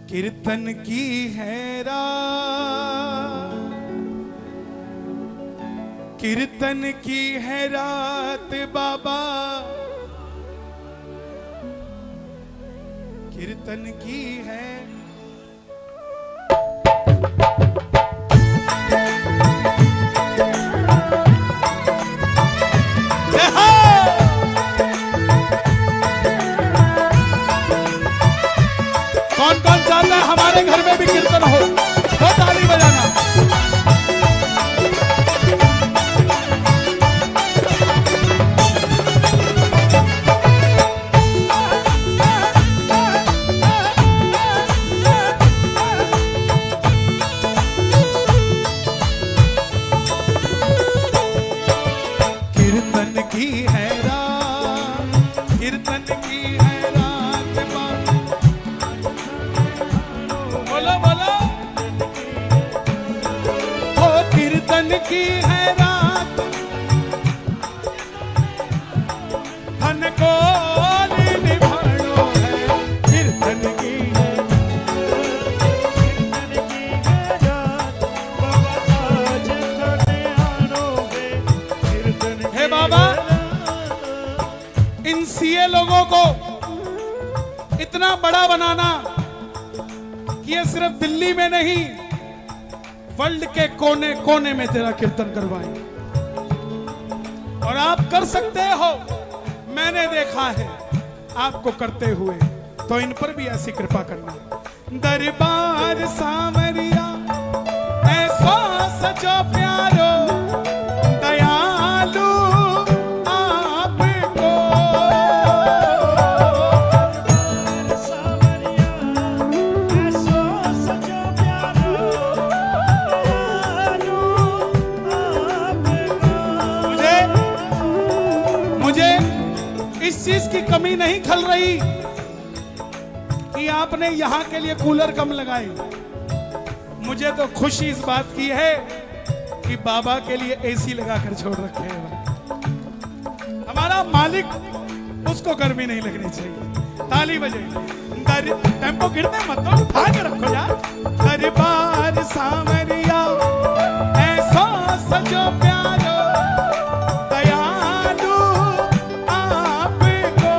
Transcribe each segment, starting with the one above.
कीर्तन की है रात, कीर्तन की है रात बाबा, कीर्तन की है। कौन कौन चाहता है हमारे घर में भी कीर्तन हो, तो ताली बजाना। कीर्तन की है रात, कीर्तन की है रात बोलो बोलो। हो कीर्तन की है रात, धन को निभानो है। कीर्तन की है, कीर्तन की है रात, बाबा आज थाने आनो है। कीर्तन हे बाबा, इन सीए लोगों को इतना बड़ा बनाना कि ये सिर्फ दिल्ली में नहीं, वर्ल्ड के कोने कोने में तेरा कीर्तन करवाएंगे। और आप कर सकते हो, मैंने देखा है आपको करते हुए, तो इन पर भी ऐसी कृपा करना। दरबार सामरिया ऐसा सचो प्यारो, दयालु आपको। सावरिया ऐसो सचो प्यारो, दयालु आपको। मुझे इस चीज की कमी नहीं खल रही कि आपने यहां के लिए कूलर कम लगाए। मुझे तो खुशी इस बात की है कि बाबा के लिए एसी लगाकर छोड़ रखे हैं। हमारा मालिक, उसको गर्मी नहीं लगनी चाहिए। ताली बजे। टेम्पो गिरते मत तो उठा के रखो यार। दरबार सामरिया ऐसा सजो प्यारो, दयालु आपको।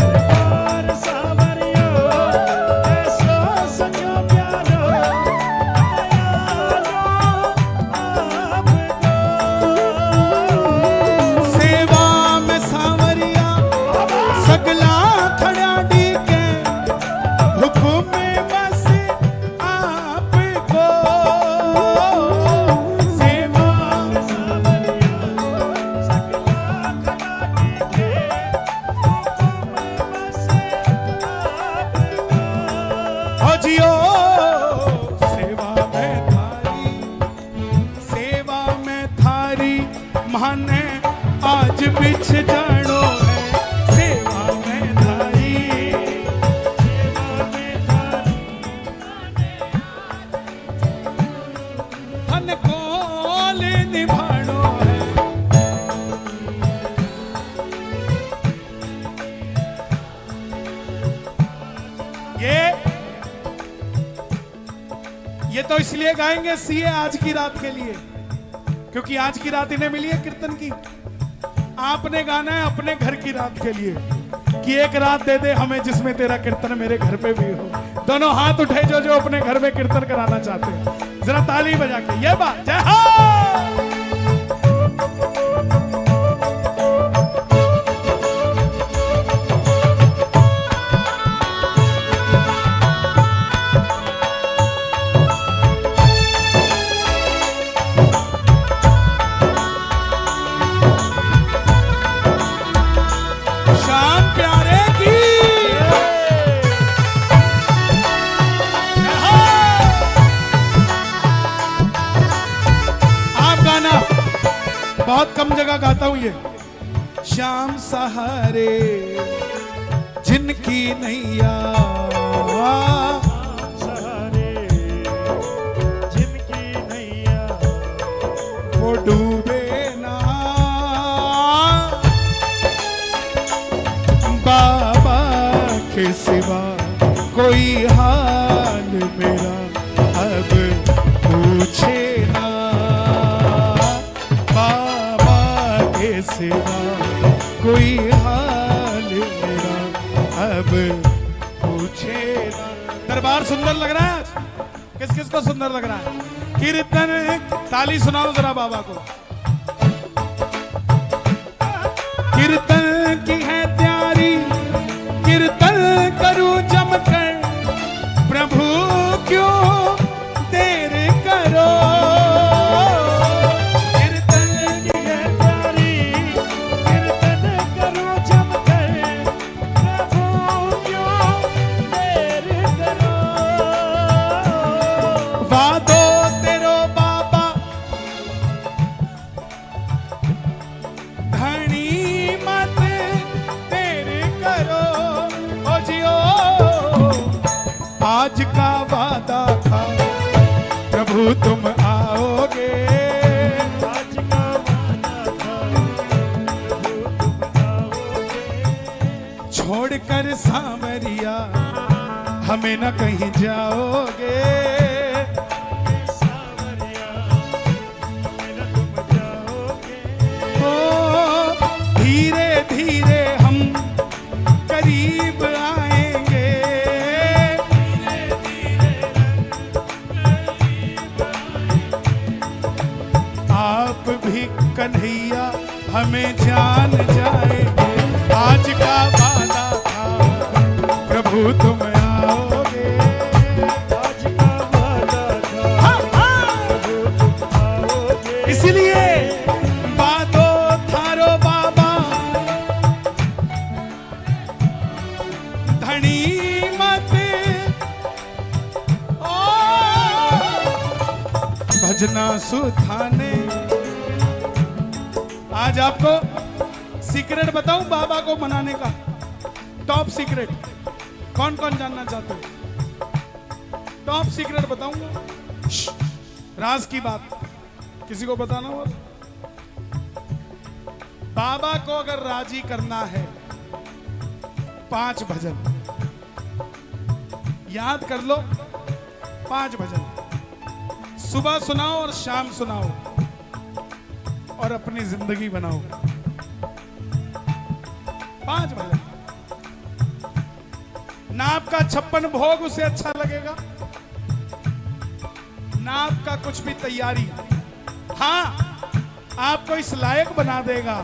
दरबार सावरिया ऐसो सचो प्यारो, दयालु आपको। सेवा में सावरिया सगला खड़ा डीके, हुक्म में बस आपको। सेवा में सावरिया सकला खड़ा टीके, हुक्म बस आपको। हो जियो। सेवा में थारी, सेवा में थारी माने आज बिछ जानो है। सेवा में थारी, सेवा में थारी धन को निभानो है। ये तो इसलिए गाएंगे सीए आज की रात के लिए, क्योंकि आज की रात इन्हें मिली है कीर्तन की। आपने गाना है अपने घर की रात के लिए कि एक रात दे दे हमें जिसमें तेरा कीर्तन मेरे घर पे भी हो। दोनों हाथ उठे जो जो अपने घर में कीर्तन कराना चाहते हैं, जरा ताली बजा के ये बात। जय हो। श्याम प्यारे की जय हो। आप गाना बहुत कम जगह गाता हूं ये। श्याम सहारे जिनकी नैया, सहारे जिनकी नैया, वो डूबे ना। बाबा के सिवा कोई हाल मेरा अब पूछे ना, बाबा के सिवा कोई हाल मेरा अब पूछे ना। दरबार सुंदर लग रहा है आज? किस किस को सुंदर लग रहा है? कीर्तन, ताली सुनाओ जरा बाबा को। कीर्तन की है तैयारी, कीर्तन करूं जमकर, प्रभु क्यों देर करो। कीर्तन की है तैयारी, कीर्तन करूं जमकर, प्रभु क्यों देर करो। वादो तेरो बाबा धनी मत देर करो। ओ जियो आज का वादा था, प्रभु तुम आओगे। आज का वादा था, प्रभु तुम आओगे। छोड़कर सांवरिया हमें न कहीं जाओगे। सावरिया मेरा तुम जाओगे। ओ धीरे धीरे हम करीब आएंगे। आप भी कन्हैया हमें जान जाएंगे। आज का वादा था, प्रभु तुम आओगे। आज का वादा था, हाँ, हाँ। प्रभु तुम आओगे। इसलिए बादो थारो बाबा धनी मत ओ भजना सुधाने। आज आपको सीक्रेट बताऊं बाबा को मनाने का, टॉप सीक्रेट। कौन कौन जानना चाहते हो? टॉप सीक्रेट बताऊंगा, राज की बात किसी को बताना हो। बाबा को अगर राजी करना है, 5 भजन याद कर लो। 5 भजन सुबह सुनाओ और शाम सुनाओ और अपनी जिंदगी बनाओ। 5 भजन ना आपका 56 भोग उसे अच्छा लगेगा, ना आपका कुछ भी तैयारी। हाँ, आपको इस लायक बना देगा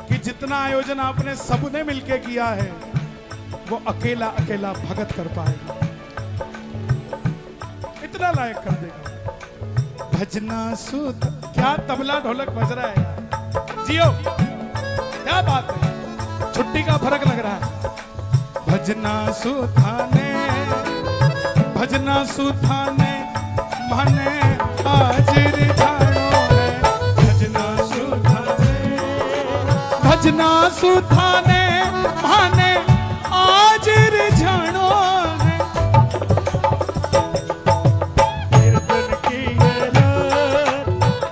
कि जितना आयोजन आपने सबने मिलके किया है वो अकेला अकेला भगत कर पाएगा। इतना लायक कर देगा। भजना सुध क्या तबला ढोलक बज रहा है यार। जियो, क्या बात है, छुट्टी का फर्क लग रहा है। भजना सुधाने, भजना सुधाने माने हाजिर जानो है। भजना सुधाने, भजना सुधाने माने हाजिर जानो है। कीर्तन की है रात,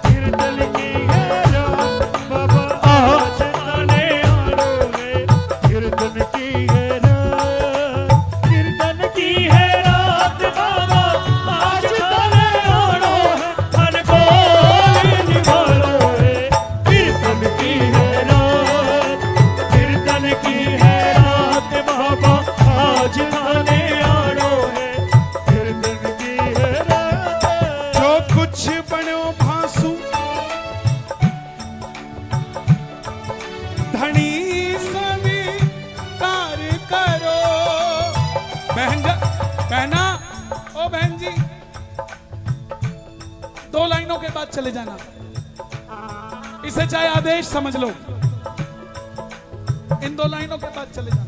कीर्तन की है रात, बाबा आज थाने आनो है। कीर्तन की है रात, कीर्तन की है रात, बाबा आज थाने आनो है। मन को निभानो है। कीर्तन की है रात, कीर्तन की है रात, बाबा आज थाने आनो है। कीर्तन की है रात। जो कुछ बनो भासु धनी सभी कार्य करो। बहना, ओ बहन जी, 2 लाइनों के बाद चले जाना। इसे चाहे आदेश समझ लो, इन 2 लाइनों के बाद चले जाना।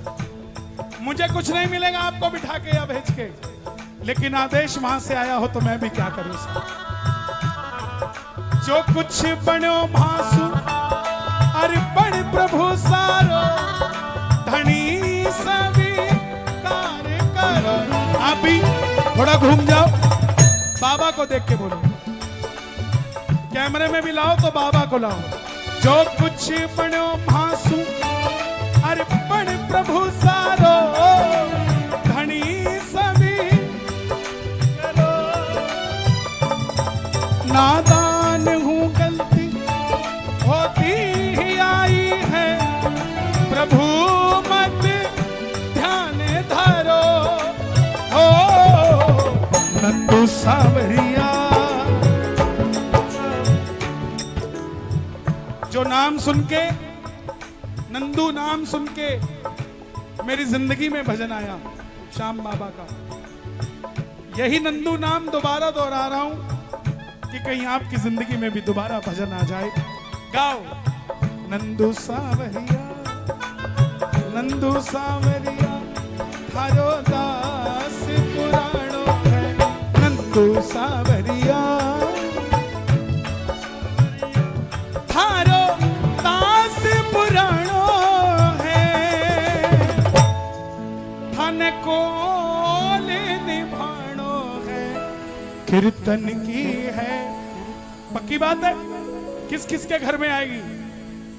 मुझे कुछ नहीं मिलेगा आपको बिठा के या भेज के, लेकिन आदेश वहां से आया हो तो मैं भी क्या करूं साहब। जो कुछ बनो भासु अर्पण प्रभु सारो, धनी सभी कार्य करो। आप भी थोड़ा घूम जाओ, बाबा को देख के बोलो। कैमरे में भी लाओ तो बाबा को लाओ। जो कुछ बनो भासु अर्पण प्रभु सारो, धनी नंदू सावरिया। जो नाम सुन के, नंदू नाम सुन के मेरी जिंदगी में भजन आया श्याम बाबा का। यही नंदू नाम दोबारा दोहरा रहा हूं कि कहीं आपकी जिंदगी में भी दोबारा भजन आ जाए। गाओ नंदू सावरिया, नंदू सावरिया, थारो दास पुराणो है। नंदू सावरिया, थारो दास पुराणो है। थाने को निभाणो है, कीर्तन की है। पक्की बात है, किस किस के घर में आएगी?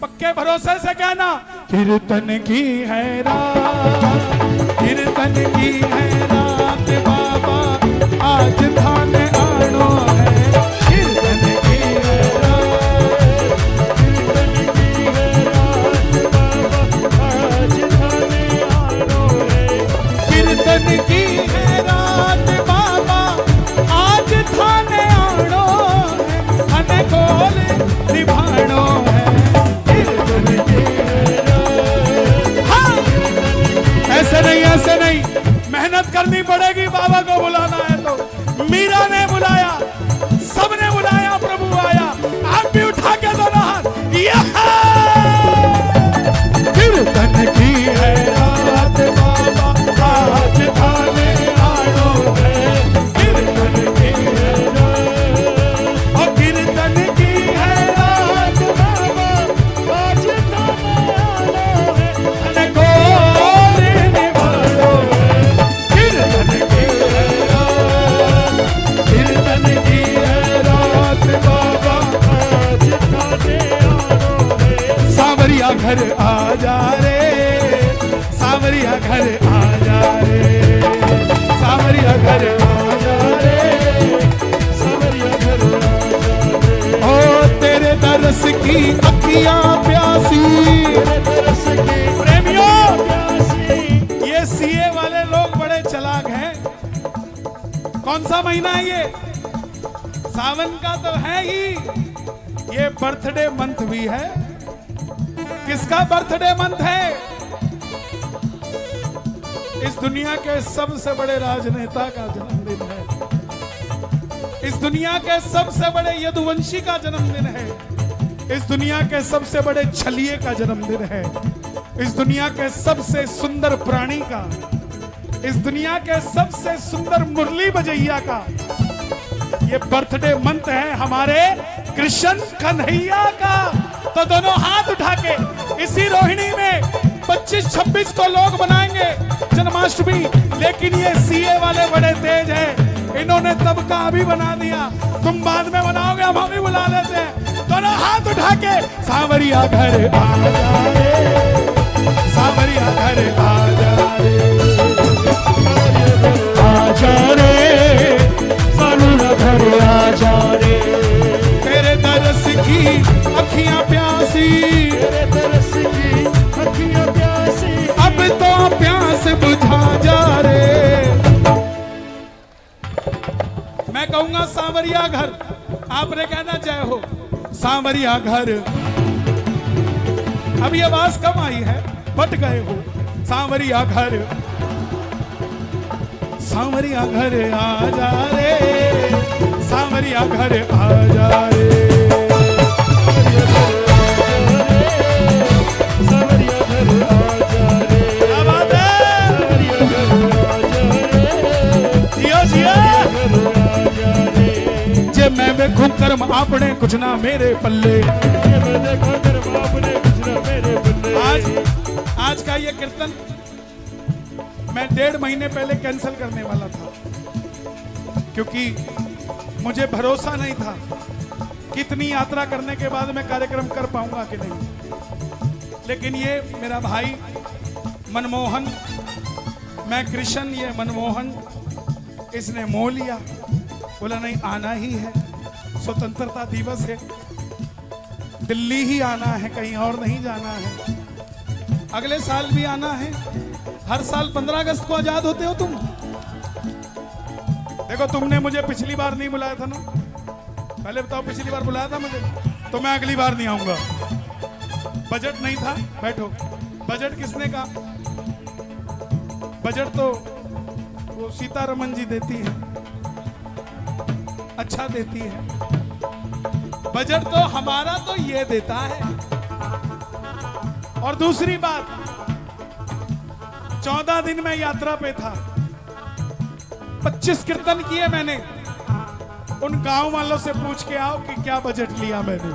पक्के भरोसे से कहना, कीर्तन की है रात, कीर्तन की है रात बाबा, आज थाने आनो है। कीर्तन की है रात, कीर्तन की है रात बाबा, आज थाने आनो है। कीर्तन की है रात बाबा, आज थाने आनो है। थाने खोल निभाणो है, कीर्तन की है रात। हाँ! ऐसे नहीं, ऐसे नहीं, मेहनत करनी पड़ेगी। बाबा को बुलाना है तो मीरा ने बुलाया, सबने बुलाया, प्रभु आया। आप भी उठा के दोनों हाथ, कीर्तन की है रात बाबा, आज थाने आनो है। कीर्तन की है रात, और कीर्तन की है रात बाबा, आज थाने आनो है। थाने खोल निभाणो है। कीर्तन की है रात, कीर्तन की है रात बाबा, आज थाने आनो है। सावरिया घर आ जा रे, सावरिया घर आ जा रे, सावरिया घर आ जा रे। सावरिया घर आ जा रे। ओ तेरे दरस की अखियां प्यासी। तेरे तरस की प्रेमियों, प्यासी। ये सीए वाले लोग बड़े चालाक हैं। कौन सा महीना है ये? सावन का तो है ही, ये बर्थडे मंथ भी है। किसका बर्थडे मंथ है? इस दुनिया के सबसे बड़े राजनेता का जन्मदिन है। इस दुनिया के सबसे बड़े यदुवंशी का जन्मदिन है। इस दुनिया के सबसे बड़े छलिए का जन्मदिन है। इस दुनिया के सबसे सुंदर प्राणी का, इस दुनिया के सबसे सुंदर मुरली बजैया का ये बर्थडे मंथ है हमारे कृष्ण कन्हैया का। तो दोनों हाथ उठा के इसी रोहिणी में 25-26 को लोग बनाएंगे जन्माष्टमी। लेकिन ये सीए वाले बड़े तेज हैं, इन्होंने तब का अभी बना दिया। तुम बाद में बनाओगे, हम अभी बुला लेते हैं। दोनों हाथ उठा के सावरिया घर आ जा रे, सावरिया घर आ जा रे, आ जा रे, सावरिया घर आ जा रे। तेरे दरस की अखियां प्यासी, तेरे तरस की अखियां प्यासी। अब तो प्यास बुझा जा रे। मैं कहूंगा सांवरिया घर, आपने कहना जय हो। सांवरिया घर, अभी आवाज कम आई है, बट गए हो। सांवरिया घर, सांवरिया घर आ जा रे, सांवरिया घर आ जा रे। सावरिया घर आ जा रे। क्या बात है? सावरिया घर आ जा रे। जियो जियो। घर आ जा रे। जे मैं देखूं कर्म आपने कुछ ना मेरे पल्ले। ये मैं देखा कर्म आपने कुछ ना मेरे बल्ले। आज का ये कीर्तन मैं 1.5 महीने पहले कैंसिल करने वाला था, क्योंकि मुझे भरोसा नहीं था कितनी यात्रा करने के बाद मैं कार्यक्रम कर पाऊंगा कि नहीं। लेकिन ये मेरा भाई मनमोहन, मैं कृष्ण, ये मनमोहन, इसने मोह लिया। बोला नहीं, आना ही है, स्वतंत्रता दिवस है, दिल्ली ही आना है, कहीं और नहीं जाना है। अगले साल भी आना है। हर साल 15 अगस्त को आजाद होते हो तुम। देखो तुमने मुझे पिछली बार नहीं बुलाया था ना, पहले बताओ पिछली बार बुलाया था मुझे, तो मैं अगली बार नहीं आऊंगा। बजट नहीं था, बैठो। बजट किसने कहा? बजट तो वो सीतारमन जी देती है, अच्छा देती है। बजट तो हमारा तो ये देता है। और दूसरी बात, 14 दिन में यात्रा पे था, 25 कीर्तन किए मैंने। उन गांव वालों से पूछ के आओ कि क्या बजट लिया मैंने।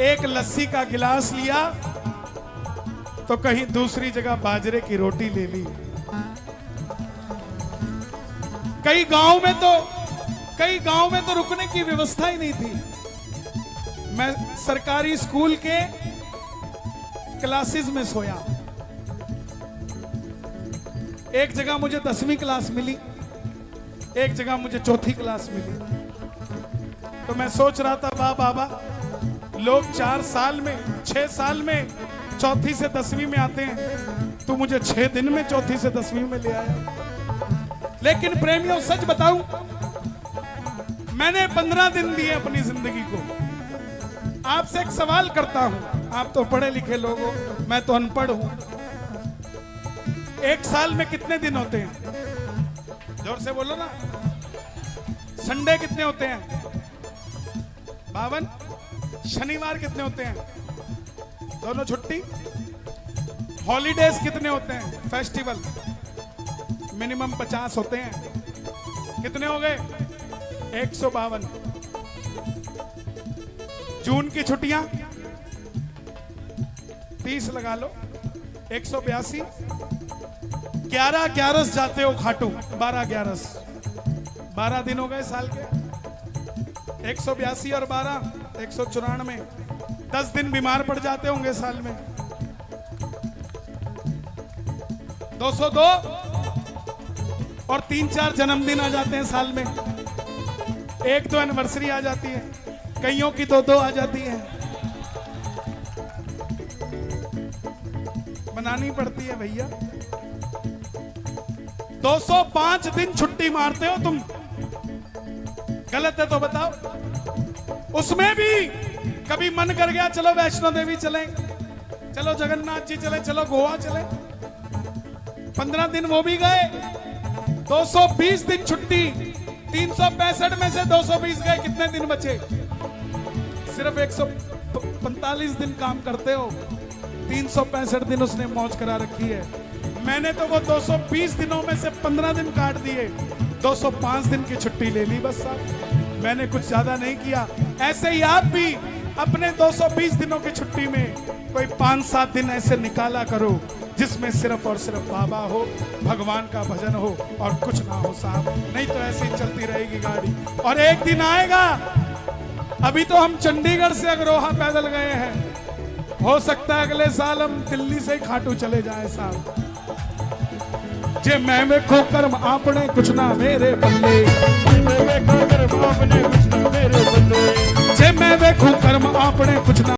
एक लस्सी का गिलास लिया तो कहीं दूसरी जगह बाजरे की रोटी ले ली। कई गांव में तो रुकने की व्यवस्था ही नहीं थी। मैं सरकारी स्कूल के क्लासेस में सोया। एक जगह मुझे 10वीं क्लास मिली, एक जगह मुझे 4थी क्लास मिली। तो मैं सोच रहा था, वाह बाबा, लोग 4 साल में 6 साल में 4थी से 10वीं में आते हैं, तू मुझे 6 दिन में 4थी से 10वीं में ले आया। लेकिन प्रेमियों, सच बताऊं, मैंने 15 दिन दिए अपनी जिंदगी को। आपसे एक सवाल करता हूं, आप तो पढ़े लिखे लोग हो, मैं तो अनपढ़ हूं। एक साल में कितने दिन होते हैं? जोर से बोलो ना। संडे कितने होते हैं? 52। शनिवार कितने होते हैं? दोनों छुट्टी। हॉलीडेज कितने होते हैं? फेस्टिवल मिनिमम 50 होते हैं। कितने हो गए? 152। जून की छुट्टियां 30 लगा लो, 182। 11 11 जाते हो खाटू, 12 11, 12 दिन हो गए साल के। 182 और 12 194। 10 दिन बीमार पड़ जाते होंगे साल में। 202 और 3-4 जन्मदिन आ जाते हैं साल में। 1-2 एनिवर्सरी आ जाती है, कईयों की 2-2 आ जाती है। मनानी पड़ती है भैया। 205 दिन छुट्टी मारते हो तुम, गलत है तो बताओ। उसमें भी कभी मन कर गया, चलो वैष्णो देवी चलें, चलो जगन्नाथ जी चलें, चलो गोवा चलें, 15 दिन वो भी गए। 220 दिन छुट्टी, 365 में से 220 गए, कितने दिन बचे? सिर्फ 145 दिन काम करते हो, 365 दिन उसने मौज करा रखी है। मैंने तो वो 220 दिनों में से 15 दिन काट दिए, 205 दिन की छुट्टी ले ली बस साहब। मैंने कुछ ज्यादा नहीं किया। ऐसे ही आप भी अपने 220 दिनों की छुट्टी में कोई 5-7 दिन ऐसे निकाला करो जिसमें सिर्फ और सिर्फ बाबा हो, भगवान का भजन हो और कुछ ना हो साहब। नहीं तो ऐसे ही चलती रहेगी गाड़ी। और एक दिन आएगा, अभी तो हम चंडीगढ़ से अगरोहा पैदल गए हैं, हो सकता है अगले साल हम दिल्ली से ही खाटू चले जाएं साहब। जे मैं वेखो कर्म आपने कुछ ना मेरे बल्ले, जे मैं वेखो कर्म आपने कुछ ना